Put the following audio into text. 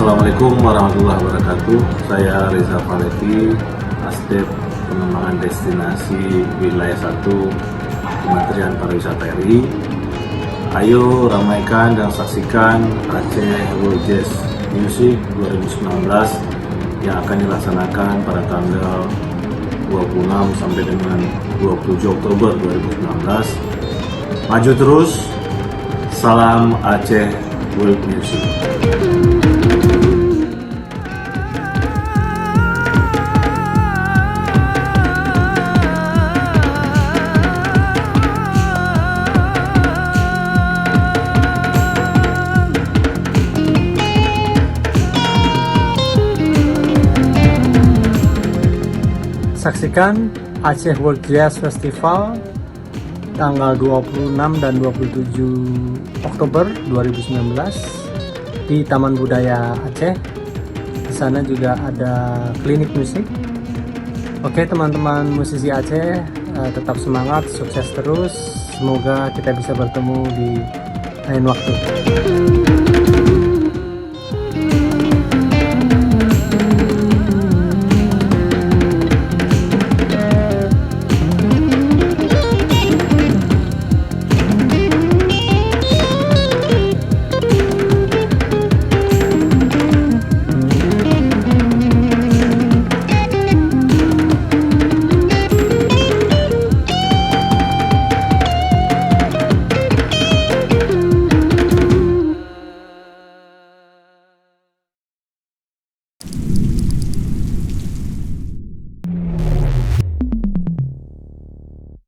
Assalamualaikum warahmatullahi wabarakatuh. Saya Reza Palevi, Asdep Pengembangan Destinasi Wilayah 1 Kementerian Pariwisata RI. Ayo ramaikan dan saksikan Aceh World Jazz Music 2019 yang akan dilaksanakan pada tanggal 26 sampai dengan 27 Oktober 2019. Maju terus, salam Aceh World Music. Saksikan Aceh World Jazz Festival tanggal 26 dan 27 Oktober 2019 di Taman Budaya Aceh. Di sana juga ada klinik musik. Oke teman-teman musisi Aceh, tetap semangat, sukses terus. Semoga kita bisa bertemu di lain waktu.